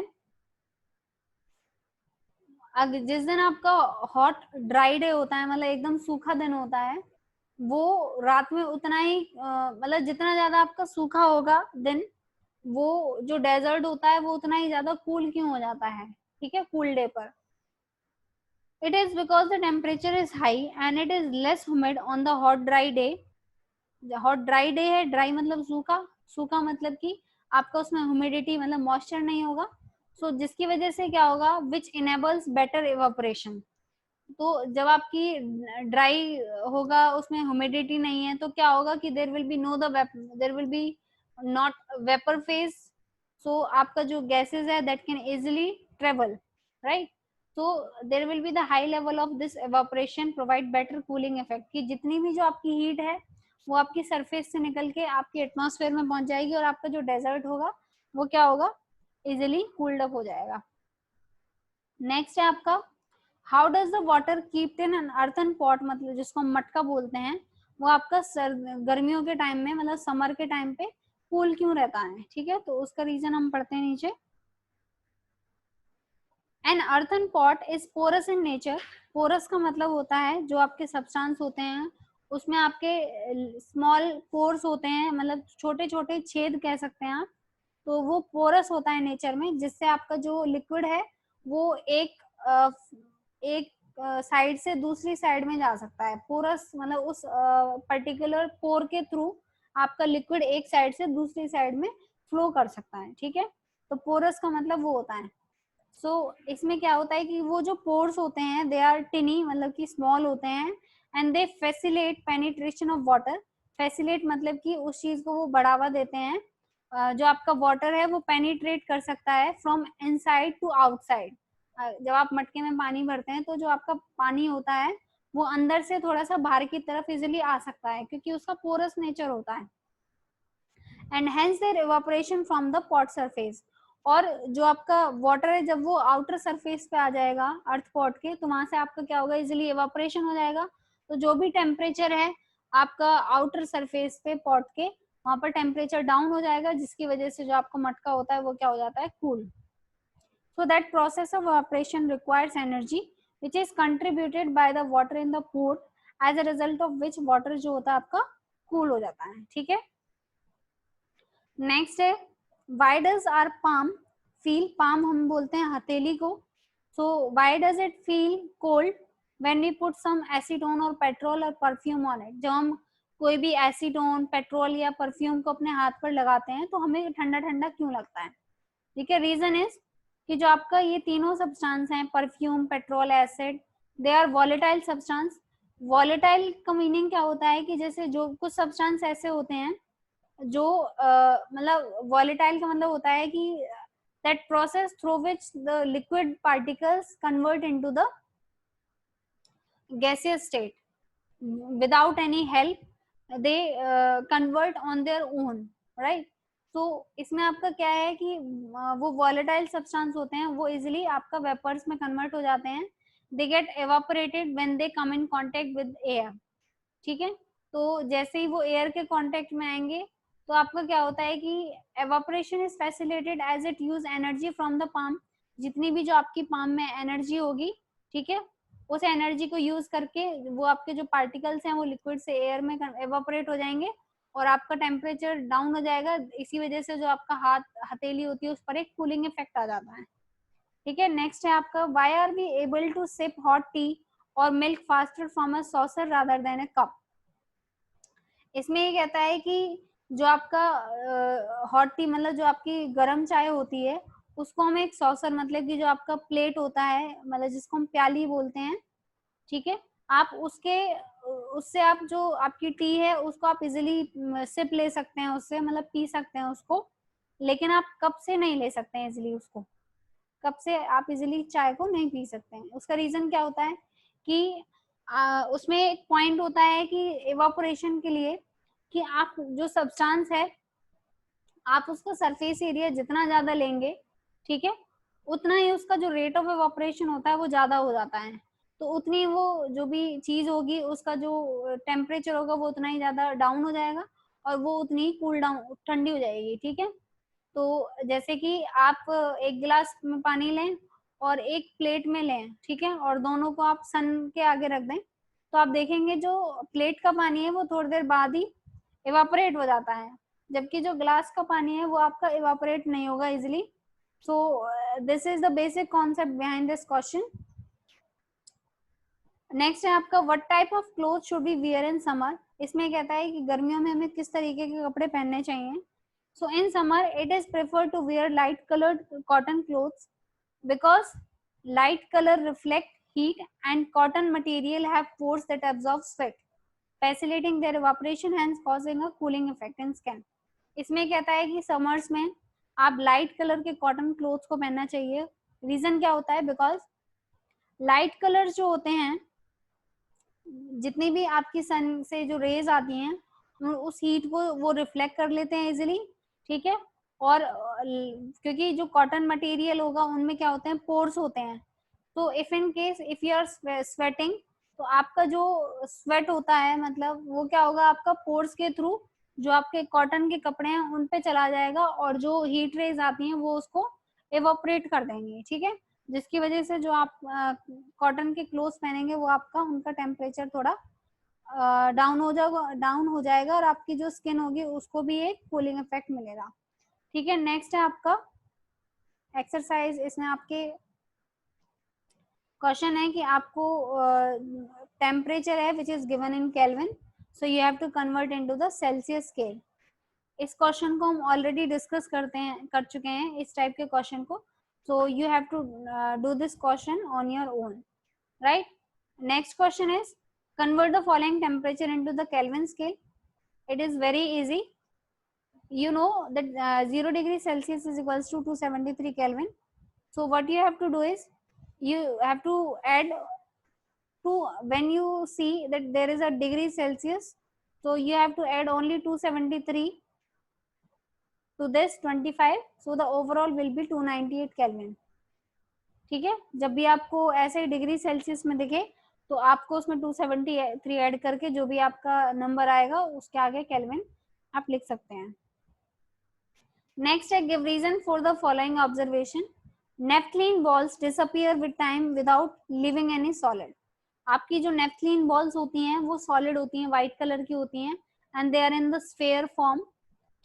जिस दिन आपका हॉट ड्राई डे होता है, मतलब एकदम सूखा दिन होता है, वो रात में उतना ही मतलब जितना ज्यादा आपका सूखा होगा दिन, वो जो डेजर्ट होता है वो उतना ही ज्यादा कूल क्यों हो जाता है, ठीक है, कूल डे पर। It is because the temperature is high and it is less humid on the hot dry day. Hot dry day है, ड्राई मतलब सूखा, सूखा मतलब कि आपका उसमें ह्यूमिडिटी मतलब मॉइस्चर नहीं होगा। सो जिसकी वजह से क्या होगा, विच इनेबल्स बेटर इवापोरेशन। तो जब आपकी ड्राई होगा, उसमें ह्यूमिडिटी नहीं है, तो क्या होगा कि there will be no there will be not vapour phase. So आपका जो गैसेस है that can easily travel, right. तो there will be the high level of this evaporation provide better cooling effect, कि जितनी भी जो आपकी हीट है वो आपकी सरफेस से निकल के आपकी एटमॉस्फेयर में पहुंच जाएगी और आपका जो डेजर्ट होगा वो क्या होगा, इजिली कूल्ड अप हो जाएगा। नेक्स्ट है आपका how does the water keep in an earthen pot, मतलब जिसको हम मटका बोलते हैं, वो आपका गर्मियों के टाइम में मतलब समर के टाइम पे कूल क्यों रहता है, ठीक है। तो उसका रीजन हम पढ़ते हैं नीचे। An earthen pot is porous in nature, porous का मतलब होता है जो आपके सब्सटेंस होते हैं उसमें आपके स्मॉल पोर्स होते हैं, मतलब छोटे छोटे छेद कह सकते हैं आप। तो वो पोरस होता है नेचर में, जिससे आपका जो लिक्विड है वो एक साइड से दूसरी साइड में जा सकता है। पोरस मतलब उस पर्टिकुलर पोर के थ्रू आपका लिक्विड एक साइड से दूसरी साइड में फ्लो कर सकता है, ठीक है। तो पोरस का मतलब वो होता है। इसमें क्या होता है कि वो जो पोर्स होते हैं दे आर टिनी, मतलब कि स्मॉल होते हैं, and they facilitate penetration of water. Facilitate मतलब कि उस चीज को वो बढ़ावा देते हैं, जो आपका वाटर है वो पेनिट्रेट कर सकता है फ्रॉम इनसाइड टू आउटसाइड। जब आप मटके में पानी भरते हैं तो जो आपका पानी होता है वो अंदर से थोड़ा सा बाहर की तरफ इजिली आ सकता है क्योंकि उसका पोरस नेचर होता है। And hence there evaporation from the pot surface. और जो आपका वाटर है जब वो आउटर सरफेस पे आ जाएगा अर्थ पॉट के, तो वहां से आपका क्या होगा, इजिली इवापोरेशन हो जाएगा। तो जो भी टेम्परेचर है आपका आउटर सरफेस पे पॉट के, वहां पर टेम्परेचर डाउन हो जाएगा, जिसकी वजह से जो आपका मटका होता है वो क्या हो जाता है, cool. So that process of evaporation requires energy which is contributed by the water in the pot, as a result of which water जो होता है आपका cool हो जाता है, ठीक है। नेक्स्ट है, why does our palm feel, palm हम बोलते हैं हथेली को, so why does it feel cold when we put some acetone और पेट्रोल और परफ्यूम on it। जब हम कोई भी एसीटोन, पेट्रोल या परफ्यूम को अपने हाथ पर लगाते हैं तो हमें ठंडा ठंडा क्यों लगता है, ठीक है। रीजन इज कि जो आपका ये तीनों सब्सटेंस हैं, perfume, petrol, acid, they are volatile substance. Volatile का मीनिंग क्या होता है कि जैसे जो कुछ सब्सटेंस ऐसे होते हैं जो मतलब वॉलेटाइल का मतलब होता है कि that process through which the liquid particles convert into the gaseous state without any help, they convert on their own, right। तो इसमें आपका क्या है कि वो वॉलेटाइल सब्सटेंस होते हैं, वो इजिली आपका वेपर्स में कन्वर्ट हो जाते हैं, they get evaporated when they come in contact with air, ठीक है। तो जैसे ही वो एयर के कांटेक्ट में आएंगे तो आपका क्या होता है कि evaporation is facilitated as it use energy from the palm. जितनी भी जो आपकी पाम में एनर्जी होगी, ठीक है, उस एनर्जी को यूज करके वो आपके जो पार्टिकल्स हैं वो लिक्विड से एयर में एवापोरेट हो जाएंगे और आपका टेम्परेचर डाउन हो जाएगा। इसी वजह से जो आपका हाथ, हथेली होती है उस पर एक कूलिंग इफेक्ट आ जाता है, ठीक है। नेक्स्ट है आपका, why are we able to sip hot tea और milk faster from a saucer rather than a cup. इसमें ये कहता है कि जो आपका हॉट टी मतलब जो आपकी गर्म चाय होती है उसको हम एक सॉसर मतलब कि जो आपका प्लेट होता है, मतलब जिसको हम प्याली बोलते हैं, ठीक है, आप उसके उससे आप जो आपकी टी है उसको आप इजिली सिप ले सकते हैं, उससे मतलब पी सकते हैं उसको, लेकिन आप कप से नहीं ले सकते हैं इजिली उसको। कप से आप इजिली चाय को नहीं पी सकते हैं। उसका रीजन क्या होता है कि उसमें एक पॉइंट होता है कि इवापोरेशन के लिए कि आप जो सब्सटेंस है आप उसका सरफेस एरिया जितना ज्यादा लेंगे, ठीक है, उतना ही उसका जो रेट ऑफ इवापोरेशन होता है वो ज्यादा हो जाता है। तो उतनी वो जो भी चीज होगी उसका जो टेम्परेचर होगा वो उतना ही ज्यादा डाउन हो जाएगा और वो उतनी ही कूल डाउन, ठंडी हो जाएगी, ठीक है। तो जैसे कि आप एक गिलास में पानी लें और एक प्लेट में लें, ठीक है, और दोनों को आप सन के आगे रख दें, तो आप देखेंगे जो प्लेट का पानी है वो थोड़ी देर बाद ही इवापोरेट हो जाता है, जबकि जो ग्लास का पानी है वो आपका इवापोरेट नहीं होगा easily. So this is the basic concept behind this question. Next है आपका, what type of cloth should be wear in summer. इसमें कहता है कि गर्मियों में हमें किस तरीके के कपड़े पहनने चाहिए। So in summer, it is preferred to wear light colored cotton clothes because light color reflect heat and cotton material have pores that absorb sweat, facilitating their evaporation, hence causing a cooling effect in skin. इसमें कहता है कि summers में आप light colour के cotton clothes को पहनना चाहिए। रीजन क्या होता है, बिकॉज लाइट कलर जो होते हैं, जितनी भी आपकी सन से जो रेज आती हैं उस हीट को वो रिफ्लेक्ट कर लेते हैं इजिली, ठीक है। और क्योंकि जो कॉटन मटेरियल होगा उनमें क्या होते हैं, पोर्स होते हैं, तो if in case if you are sweating, तो आपका जो स्वेट होता है मतलब वो क्या होगा, आपका पोर्स के थ्रू जो आपके कॉटन के कपड़े हैं उन पे चला जाएगा और जो हीट रेज आती हैं वो उसको एवोपरेट कर देंगे, ठीक है, जिसकी वजह से जो आप कॉटन के क्लोथ्स पहनेंगे वो आपका उनका टेम्परेचर थोड़ा डाउन हो जाएगा और आपकी जो स्किन होगी उसको भी एक कूलिंग इफेक्ट मिलेगा, ठीक है। नेक्स्ट है आपका एक्सरसाइज। इसमें आपके क्वेश्चन है कि आपको टेम्परेचर है which is given in kelvin, so you have to convert into the Celsius scale. इस क्वेश्चन को हम ऑलरेडी डिस्कस कर चुके हैं इस टाइप के क्वेश्चन को, so you have to do this question on your own, right। Next question is, convert the following temperature into the Kelvin scale. It is very easy. You know that 0 degree Celsius is equals to 273 Kelvin. So what you have to do is you have to add to, when you see that there is a degree Celsius, so you have to add only 273 to this 25, so the overall will be 298 Kelvin, ठीक है। जब भी आपको ऐसे degree Celsius में दिखे तो आपको उसमें 273 ऐड करके जो भी आपका नंबर आएगा उसके आगे केल्विन आप लिख सकते हैं। नेक्स्ट है give reason for the following observation. Naphthalene balls disappear with time without living any solid. आपकी जो नेफ्थलीन बॉल्स होती हैं वो सॉलिड होती हैं, व्हाइट कलर की होती हैं, and they are in the sphere form.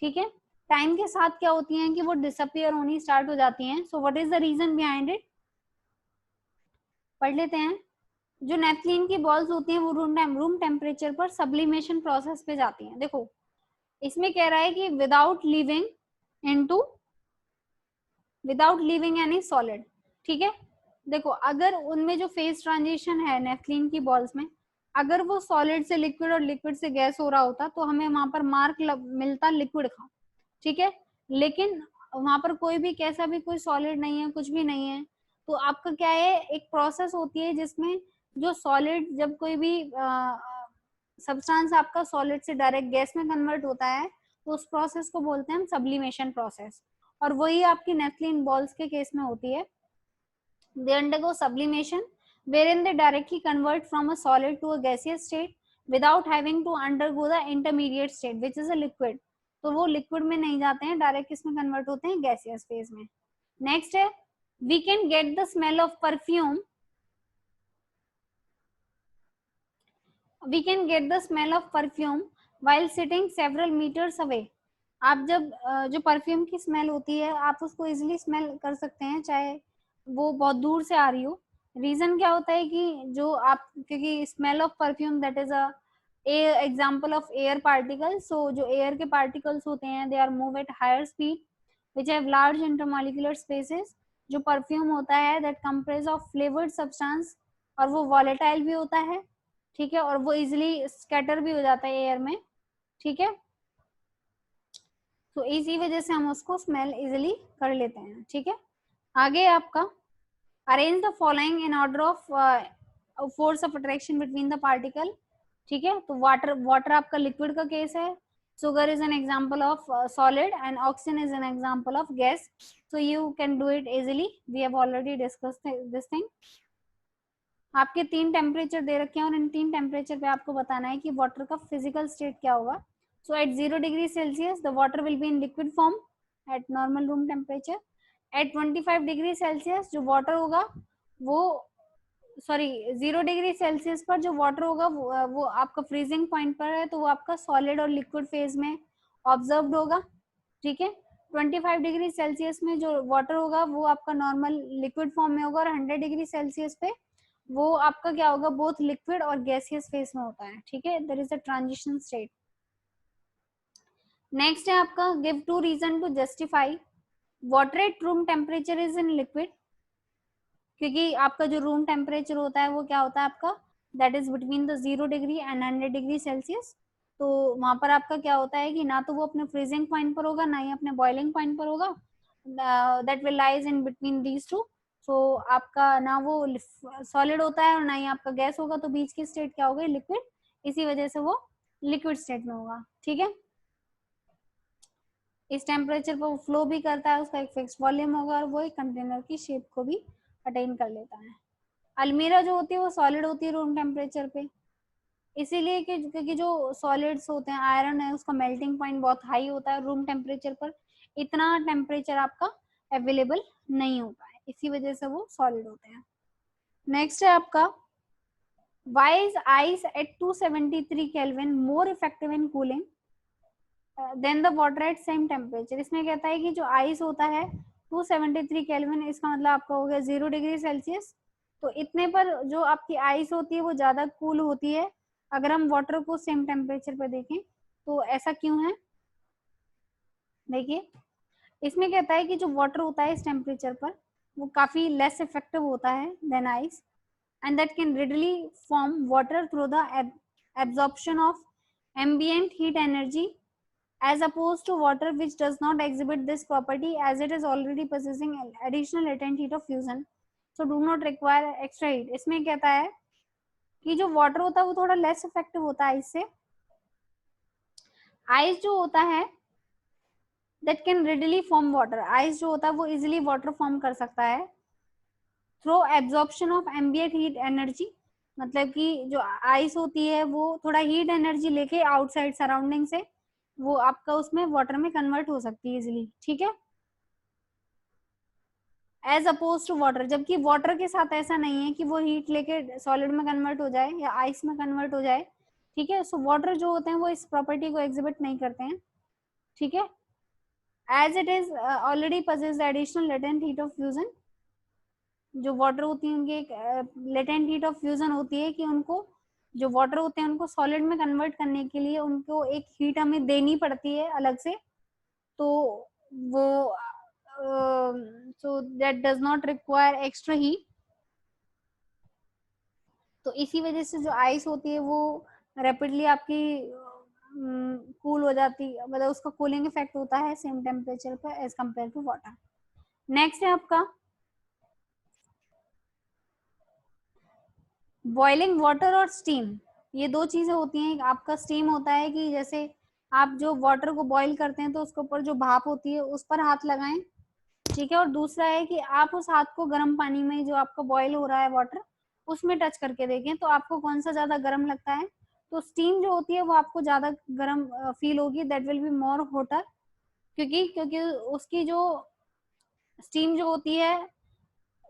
ठीक है, टाइम के साथ क्या होती हैं कि वो डिसअपियर होनी स्टार्ट हो जाती हैं। So what is the reason behind it, पढ़ लेते हैं। जो नेफ्थलीन की बॉल्स होती हैं वो रूम टेम्परेचर पर सब्लिमेशन प्रोसेस पे जाती हैं। देखो इसमें कह रहा है कि विदाउट लिविंग एनी सॉलिड। ठीक है, देखो अगर उनमें जो फेज ट्रांजिशन है नेफ्थलीन की बॉल्स में, अगर वो सॉलिड से लिक्विड और लिक्विड से गैस हो रहा होता तो हमें वहां पर मार्क मिलता लिक्विड का। ठीक है, लेकिन वहां पर कोई भी कैसा भी कोई सॉलिड नहीं है, कुछ भी नहीं है। तो आपका क्या है, एक प्रोसेस होती है जिसमें जो सॉलिड, जब कोई भी सब्सटेंस आपका सॉलिड से डायरेक्ट गैस में कन्वर्ट होता है तो उस प्रोसेस को बोलते हैं हम सब्लिमेशन प्रोसेस। और वही आपकी नेफ्थलीन बॉल्स के केस में होती है। They undergo sublimation wherein they directly convert from a solid to a gaseous state without having to undergo the intermediate state which is a liquid. तो वो लिक्विड में नहीं जाते हैं, डायरेक्ट किसमें कन्वर्ट होते हैं, गैसियस फेज में। नेक्स्ट है we can get the smell of perfume, we can get the smell of perfume while sitting several meters away. आप जब जो परफ्यूम की स्मेल होती है आप उसको इजिली स्मेल कर सकते हैं चाहे वो बहुत दूर से आ रही हो। रीजन क्या होता है कि जो आप, क्योंकि smell of perfume that is a example of air particles. So जो एयर के पार्टिकल्स होते हैं they are move at higher speed which have large intermolecular spaces. जो परफ्यूम होता है that compress of flavoured substance, और वो वॉलेटाइल भी होता है। ठीक है, और वो इजिली स्कैटर भी हो जाता है एयर में। ठीक है, तो इसी वजह से हम उसको स्मेल इजिली कर लेते हैं। ठीक है, आगे आपका arrange the following in order of force of attraction between the particle. ठीक है, तो वाटर आपका लिक्विड का केस है, sugar is an example of solid and oxygen is an example of gas. So you can do it easily, we have already discussed this thing. आपके 3 temperature दे रखे हैं और इन 3 टेम्परेचर पे आपको बताना है कि वाटर का फिजिकल स्टेट क्या होगा। So at 0 degree Celsius the water will be in liquid form at normal room temperature. At 25 degree Celsius जो वाटर होगा वो, सॉरी 0 डिग्री सेल्सियस पर जो वाटर होगा वो आपका फ्रीजिंग पॉइंट पर है, तो वो आपका सॉलिड और लिक्विड फेज में ऑब्जर्व्ड होगा। ठीक है, 25 डिग्री सेल्सियस में जो वाटर होगा वो आपका नॉर्मल लिक्विड फॉर्म में होगा, और 100 डिग्री सेल्सियस पे वो आपका क्या होगा, बोथ लिक्विड और गैसियस फेज में होता है। ठीक है, there is a transition state. Next है आपका give 2 reason to justify water at room temperature is in liquid. क्योंकि आपका जो रूम टेम्परेचर होता है वो क्या होता है आपका, that is between the 0 degree and 100 degree Celsius. तो वहां पर आपका क्या होता है कि ना तो वो अपने फ्रीजिंग पॉइंट पर होगा ना ही अपने बॉइलिंग पॉइंट पर होगा, that will lies in between these two. So आपका ना वो सॉलिड होता है और ना ही आपका गैस होगा, तो बीच की स्टेट क्या होगी, लिक्विड। इसी वजह से वो लिक्विड स्टेट में होगा। ठीक है, इस टेम्परेचर पर फ्लो भी करता है, उसका एक फिक्स वॉल्यूम होगा और वो एक कंटेनर की शेप को भी अटेन कर लेता है। अलमीरा जो होती है वो सॉलिड होती है रूम टेम्परेचर पे, इसीलिए कि क्योंकि जो सॉलिड्स होते हैं, आयरन है उसका मेल्टिंग पॉइंट बहुत हाई होता है रूम टेम्परेचर पर, इतना टेम्परेचर आपका अवेलेबल नहीं होता है, इसी वजह से वो सॉलिड होते हैं। नेक्स्ट है आपका why is ice at 273 kelvin more effective in cooling than the water at same temperature. इसमें कहता है कि जो आइस होता है 273 केल्विन, इसका मतलब आपका हो गया 0 डिग्री सेल्सियस। तो इतने पर जो आपकी आइस होती है वो ज्यादा कूल होती है अगर हम वाटर को सेम टेम्परेचर पर देखें। तो ऐसा क्यों है, देखिए इसमें कहता है कि जो वाटर होता है इस टेम्परेचर पर वो काफी लेस इफेक्टिव होता है than ice, and that can readily form water through the absorption of ambient heat energy as opposed to water which does not exhibit this property as it is already possessing additional latent heat of fusion, so do not require extra heat। इसमें कहता है कि जो water होता है वो थोड़ा less effective होता है आइस से। आइस जो होता है that can readily form water, ice जो होता है वो इजिली वाटर फॉर्म कर सकता है through absorption of ambient heat energy. मतलब कि जो आइस होती है वो थोड़ा हीट एनर्जी लेके आउटसाइड सराउंडिंग से वो आपका उसमें वाटर में कन्वर्ट हो सकती है इजिली, ठीक है, एज अपोज टू वाटर। जबकि वाटर के साथ ऐसा नहीं है कि वो हीट लेके सॉलिड में कन्वर्ट हो जाए या आइस में कन्वर्ट हो जाए, ठीक है। सो वाटर जो होते हैं वो इस प्रॉपर्टी को एग्जिबिट नहीं करते हैं, ठीक है, as it is already possess the additional latent heat of fusion। जो वाटर होती है उनकी एक लेटेंट हीट ऑफ फ्यूजन होती है कि उनको, जो वाटर होते हैं उनको सॉलिड में कन्वर्ट करने के लिए उनको एक हीट हमें देनी पड़ती है अलग से, तो वो so that does not require extra heat. तो इसी वजह से जो आइस होती है वो रैपिडली आपकी कूल हो जाती, मतलब उसका कूलिंग इफेक्ट होता है सेम टेम्परेचर पर as compare to water. Next है आपका बॉइलिंग वाटर और स्टीम। ये दो चीजें होती हैं, आपका स्टीम होता है कि जैसे आप जो वाटर को बॉईल करते हैं तो उसके ऊपर जो भाप होती है उस पर हाथ लगाएं, ठीक है, और दूसरा है कि आप उस हाथ को गर्म पानी में जो आपका बॉईल हो रहा है वाटर उसमें टच करके देखें तो आपको कौन सा ज्यादा गर्म लगता है। तो स्टीम जो होती है वो आपको ज्यादा गर्म फील होगी, that will be more voter, क्योंकि क्योंकि उसकी जो स्टीम जो होती है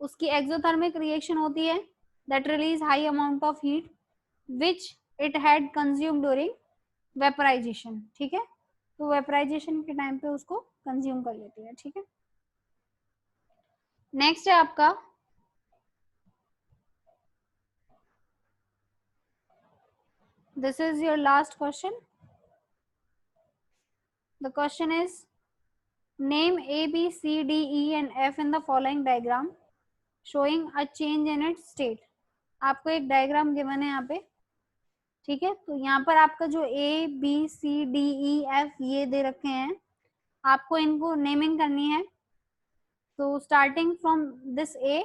उसकी एक्सोथर्मिक रिएक्शन होती है that release high amount of heat which it had consume during vaporization, ठीक है, तो वेपराइजेशन के टाइम पे उसको कंज्यूम कर लेती है, ठीक है। नेक्स्ट है आपका this is your last question. The question is name A, B, C, D, E and F in the following diagram showing a change in its state। आपको एक डायग्राम गिवन है यहाँ पे, ठीक है, तो यहाँ पर आपका जो A, B, C, D, E, F ये दे रखे हैं, आपको इनको नेमिंग करनी है। तो स्टार्टिंग फ्रॉम दिस A,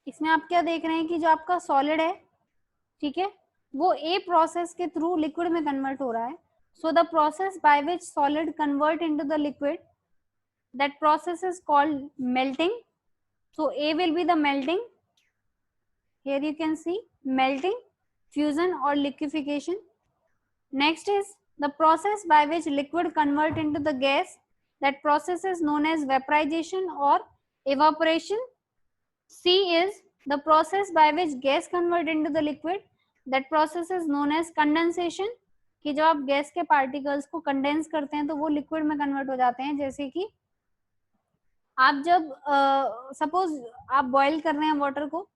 इसमें आप क्या देख रहे हैं कि जो आपका सॉलिड है, ठीक है, वो ए प्रोसेस के थ्रू लिक्विड में कन्वर्ट हो रहा है। So the process by which solid convert into the liquid, that process is called melting. So A will be the melting, here you can see melting, fusion और liquification. Next is the process by which liquid convert into the gas, that process is known as vaporisation और evaporation। C is the process by which gas convert into the liquid, that process is known as condensation। कि जब आप gas के particles को condense करते हैं तो वो लिक्विड में कन्वर्ट हो जाते हैं। जैसे कि आप जब सपोज आप बॉईल कर रहे हैं वाटर को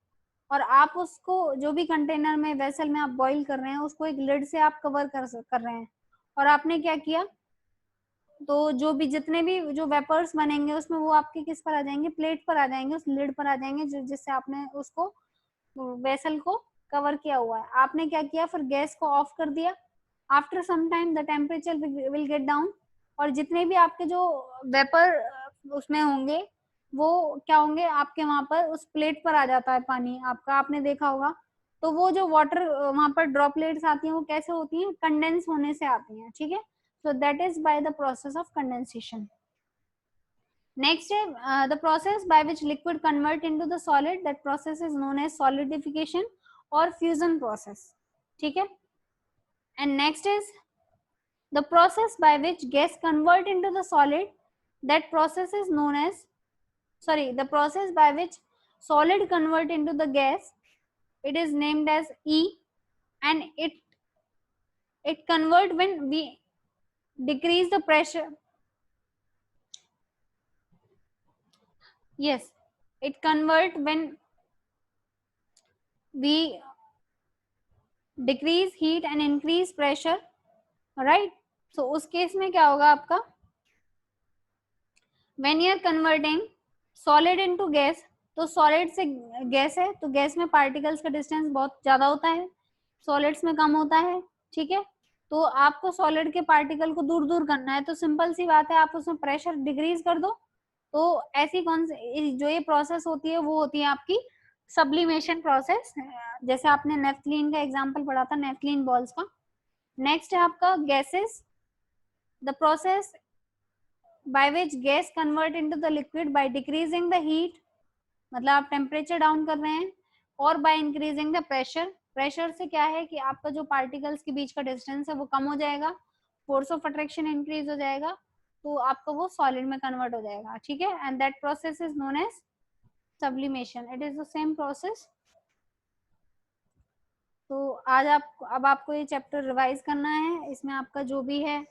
और आप उसको जो भी कंटेनर में वेसल में आप बॉईल कर रहे हैं उसको एक लिड से आप कवर कर रहे हैं, और आपने क्या किया, तो जो भी जितने भी जो वेपर्स बनेंगे उसमें वो आपके किस पर आ जाएंगे, प्लेट पर आ जाएंगे, उस लिड पर आ जाएंगे जिससे आपने उसको वेसल को कवर किया हुआ है। आपने क्या किया, फिर गैस को ऑफ कर दिया। After some time the temperature will get down, और जितने भी आपके जो वेपर उसमें होंगे वो क्या होंगे, आपके वहां पर उस प्लेट पर आ जाता है पानी आपका, आपने देखा होगा। तो वो जो वाटर वहां पर ड्रॉपलेट्स आती हैं वो कैसे होती हैं, कंडेंस होने से आती हैं, ठीक है। So that is by the process of condensation. Next, the process by which liquid convert into the solid, that process is known as solidification or fusion process, ठीक है। And next is the process by which gas convert into the solid, that process is known as, sorry, the process by which solid convert into the gas, it is named as E, and it convert when we decrease the pressure. Yes, it convert when we decrease heat and increase pressure, right? So उस case में क्या होगा आपका, when you are converting solid into gas, तो solid से gas है तो gas में पार्टिकल्स का डिस्टेंस बहुत ज्यादा होता है, सॉलिड्स में कम होता है, ठीक है। तो आपको सॉलिड के पार्टिकल को दूर दूर करना है, तो सिंपल सी बात है आप उसमें प्रेशर डिक्रीज कर दो। तो ऐसी कौन सी जो ये प्रोसेस होती है वो होती है आपकी सब्लिमेशन प्रोसेस, जैसे आपने नेफ्थलीन का एग्जांपल पढ़ा था, नेफ्थलीन बॉल्स का। नेक्स्ट है आपका gases, the process by which gas convert into the liquid bye decreasing the heat, मतलब आप टेम्परेचर डाउन कर रहे हैं, और by increasing the pressure, pressure से क्या है कि आपका जो पार्टिकल्स के बीच का डिस्टेंस है वो कम हो जाएगा, फोर्स ऑफ अट्रैक्शन इंक्रीज हो जाएगा, तो आपका वो सॉलिड में कन्वर्ट हो जाएगा, ठीक है। And that process is known as sublimation, it is the same process. तो आज आप अब आपको ये चैप्टर रिवाइज करना है, इसमें आपका जो भी है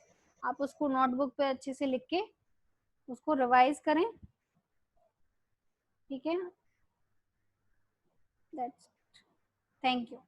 आप उसको नोटबुक पे अच्छे से लिख के उसको रिवाइज करें, ठीक है। That's, thank you.